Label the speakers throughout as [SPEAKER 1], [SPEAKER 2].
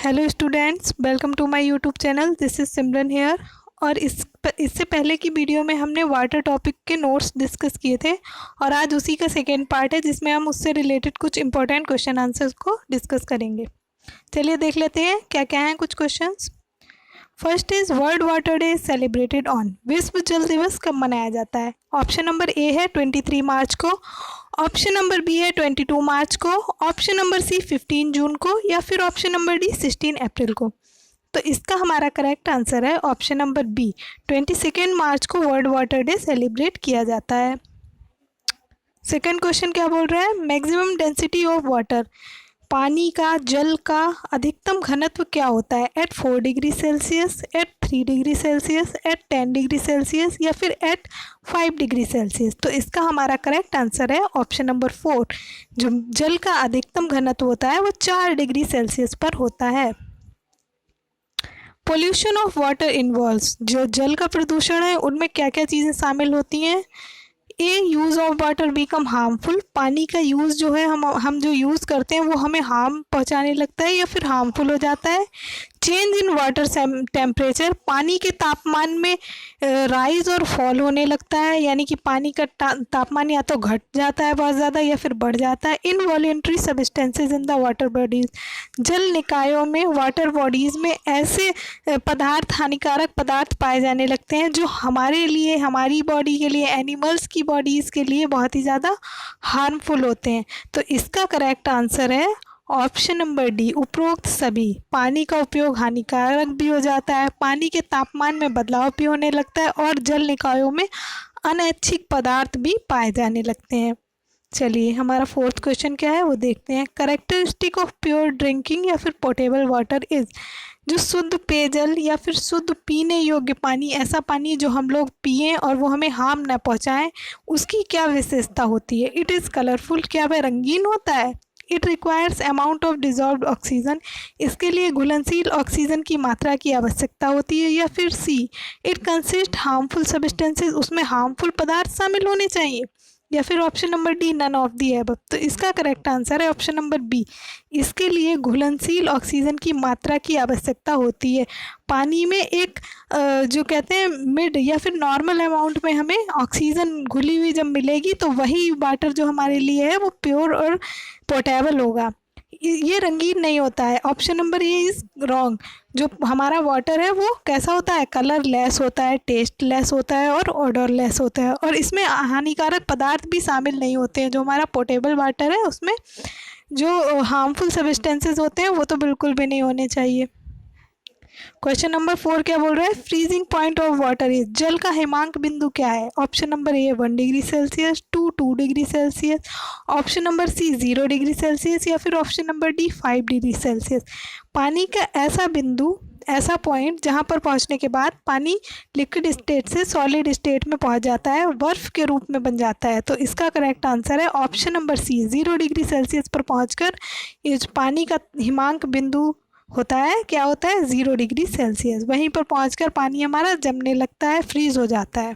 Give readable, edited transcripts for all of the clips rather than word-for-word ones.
[SPEAKER 1] Hello students, welcome to my YouTube channel. This is Simran here. और इससे पहले की वीडियो में हमने वाटर टॉपिक के नोट्स डिस्कस किए थे और आज उसी का सेकेंड पार्ट है जिसमें हम उससे रिलेटेड कुछ इंपॉर्टेंट क्वेश्चन आंसर्स को डिस्कस करेंगे। चलिए देख लेते हैं क्या क्या हैं कुछ questions. First is world water day celebrated on. विश्व जल दिवस कब मनाया जाता है? ऑप्शन नंबर ए है 23 मार्च को, ऑप्शन नंबर बी है 22 मार्च को, ऑप्शन नंबर सी 15 जून को, या फिर ऑप्शन नंबर डी 16 अप्रैल को। तो इसका हमारा करेक्ट आंसर है ऑप्शन नंबर बी, 22 मार्च को वर्ल्ड वाटर डे सेलिब्रेट किया जाता है। सेकेंड क्वेश्चन क्या बोल रहा है? मैक्सिमम डेंसिटी ऑफ वाटर, पानी का, जल का अधिकतम घनत्व क्या होता है? At 4 degree Celsius, at 3 degree Celsius, at 10 degree Celsius, या फिर एट 5 डिग्री सेल्सियस। तो इसका हमारा करेक्ट आंसर है ऑप्शन नंबर 4। जो जल का अधिकतम घनत्व होता है वो 4 डिग्री सेल्सियस पर होता है। पोल्यूशन ऑफ वाटर इन्वॉल्व्स, जो जल का प्रदूषण है उनमें क्या क्या चीज़ें शामिल होती हैं? A, use of water become harmful, पानी का यूज़ जो है हम जो यूज़ करते हैं वो हमें हार्म पहुंचाने लगता है या फिर हार्मफुल हो जाता है। चेंज इन वाटर टेम्परेचर, पानी के तापमान में राइज और फॉल होने लगता है, यानी कि पानी का तापमान या तो घट जाता है बहुत ज़्यादा या फिर बढ़ जाता है। Involuntary substances in the water bodies, जल निकायों में, वाटर बॉडीज़ में ऐसे पदार्थ, हानिकारक पदार्थ पाए जाने लगते हैं जो हमारे लिए, हमारी बॉडी के लिए, एनिमल्स की बॉडीज़ के लिए बहुत ही ज़्यादा हार्मफुल होते हैं। तो इसका करेक्ट आंसर है ऑप्शन नंबर डी, उपरोक्त सभी। पानी का उपयोग हानिकारक भी हो जाता है, पानी के तापमान में बदलाव भी होने लगता है और जल निकायों में अनैच्छिक पदार्थ भी पाए जाने लगते हैं। चलिए हमारा फोर्थ क्वेश्चन क्या है वो देखते हैं। करेक्टरिस्टिक ऑफ प्योर ड्रिंकिंग या फिर पोर्टेबल वाटर इज, जो शुद्ध पेयजल या फिर शुद्ध पीने योग्य पानी, ऐसा पानी जो हम लोग पिएं और वो हमें हार्म न पहुंचाएं, उसकी क्या विशेषता होती है? इट इज़ कलरफुल, क्या वह रंगीन होता है? It requires amount of dissolved oxygen, इसके लिए घुलनशील ऑक्सीजन की मात्रा की आवश्यकता होती है। या फिर C, it consist harmful substances, उसमें हार्मफुल पदार्थ शामिल होने चाहिए। या फिर option number D, none of the above. तो इसका करेक्ट आंसर है ऑप्शन नंबर बी, इसके लिए घुलनशील ऑक्सीजन की मात्रा की आवश्यकता होती है। पानी में एक जो कहते हैं मिड या फिर नॉर्मल अमाउंट में हमें ऑक्सीजन घुली हुई जब मिलेगी तो वही वाटर जो हमारे लिए है वो प्योर और पोर्टेबल होगा। ये रंगीन नहीं होता है। Option number A is wrong. जो हमारा वाटर है वो कैसा होता है? कलर लेस होता है, टेस्ट लेस होता है और ऑर्डर लेस होता है, और इसमें हानिकारक पदार्थ भी शामिल नहीं होते हैं। जो हमारा पोर्टेबल वाटर है उसमें जो हार्मफुल सब्सटेंसेस होते हैं वो तो बिल्कुल भी नहीं होने चाहिए। क्वेश्चन नंबर 4 क्या बोल रहा है? Freezing point of water is, जल का हिमांक बिंदु क्या है? Option number A 1 degree Celsius, 2 degree Celsius, option number C 0 degree Celsius, या फिर option number D 5 degree Celsius. पानी का ऐसा बिंदु, ऐसा पॉइंट जहाँ पर पहुँचने के बाद पानी लिक्विड स्टेट से सॉलिड स्टेट में पहुँच जाता है, बर्फ़ के रूप में बन जाता है। तो इसका करेक्ट आंसर है option number C, 0 degree Celsius पर पहुँचकर ये पानी का हिमांक बिंदु होता है, क्या होता है? 0 डिग्री सेल्सियस। वहीं पर पहुंचकर पानी हमारा जमने लगता है, फ्रीज हो जाता है।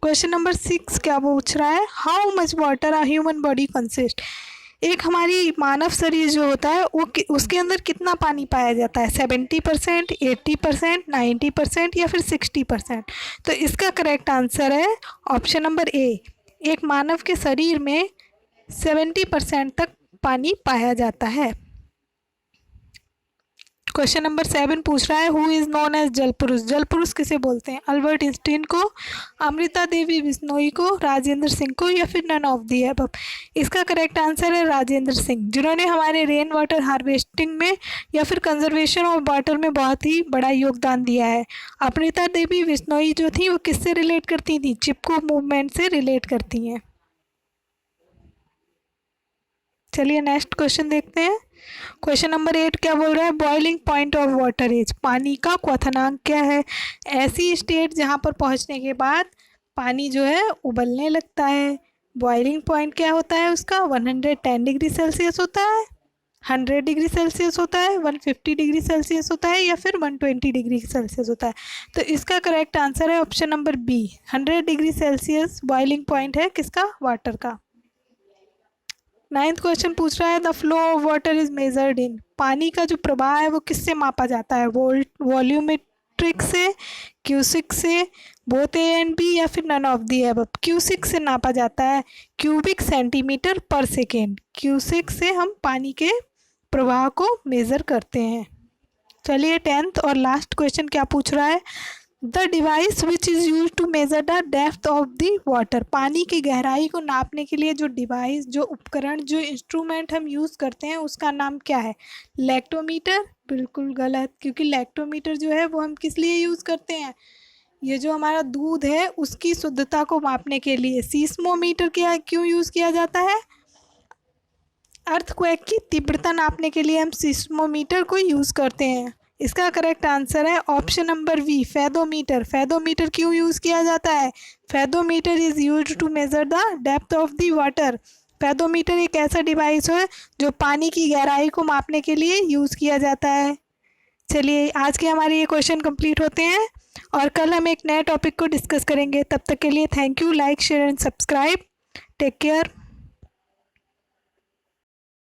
[SPEAKER 1] क्वेश्चन नंबर 6 क्या पूछ रहा है? How much water a human body consist, एक हमारी मानव शरीर जो होता है वो उसके अंदर कितना पानी पाया जाता है? 70%, 80%, 90% या फिर 60%। तो इसका करेक्ट आंसर है ऑप्शन नंबर ए, एक मानव के शरीर में 70% तक पानी पाया जाता है। क्वेश्चन नंबर 7 पूछ रहा है हु इज़ नोन एज जल पुरुष, जल पुरुष किसे बोलते हैं? अल्बर्ट आइंस्टीन को, अमृता देवी बिश्नोई को, राजेंद्र सिंह को, या फिर नन ऑफ दी एबव। इसका करेक्ट आंसर है राजेंद्र सिंह, जिन्होंने हमारे रेन वाटर हार्वेस्टिंग में या फिर कंजर्वेशन ऑफ वाटर में बहुत ही बड़ा योगदान दिया है। अमृता देवी बिश्नोई जो थी वो किससे रिलेट करती थी? चिपको मूवमेंट से रिलेट करती हैं। चलिए नेक्स्ट क्वेश्चन देखते हैं। क्वेश्चन नंबर 8 क्या बोल रहा है? Boiling point of water is, पानी का क्वथनांक क्या है? ऐसी स्टेट जहाँ पर पहुँचने के बाद पानी जो है उबलने लगता है। बॉइलिंग पॉइंट क्या होता है उसका? 110 डिग्री सेल्सियस होता है, 100 डिग्री सेल्सियस होता है, 150 डिग्री सेल्सियस होता है, या फिर 120 डिग्री सेल्सियस होता है। तो इसका करेक्ट आंसर है option number B, 100 degree Celsius boiling point है किसका? वाटर का। 9th क्वेश्चन पूछ रहा है the flow of water is measured in, पानी का जो प्रवाह है वो किससे मापा जाता है, वॉल्यूमेट्रिक से, क्यूसिक से, बोथ ए एंड बी, या फिर none of the above. Cusec से नापा जाता है, cubic centimetre per second, cusec से हम पानी के प्रवाह को मेज़र करते हैं। चलिए 10th और लास्ट क्वेश्चन क्या पूछ रहा है, the device which is use to measure the depth of the water, पानी की गहराई को नापने के लिए जो डिवाइस, जो उपकरण, जो इंस्ट्रूमेंट हम यूज़ करते हैं उसका नाम क्या है, लैक्टोमीटर। बिल्कुल गलत, क्योंकि लैक्टोमीटर जो है वो हम किस लिए यूज़ करते हैं, ये जो हमारा दूध है उसकी शुद्धता को मापने के लिए। सीस्मोमीटर क्या क्यों यूज़ किया जाता है, अर्थक्वेक की तीव्रता नापने के लिए हम सीस्मोमीटर को यूज़ करते हैं। इसका करेक्ट आंसर है option number B, fathometer. Fathometer क्यों यूज़ किया जाता है, fathometer is used to measure the depth of the water. Fathometer एक ऐसा डिवाइस है जो पानी की गहराई को मापने के लिए यूज़ किया जाता है। चलिए आज के हमारे ये क्वेश्चन कंप्लीट होते हैं और कल हम एक नए टॉपिक को डिस्कस करेंगे। तब तक के लिए thank you, like share and subscribe, take care.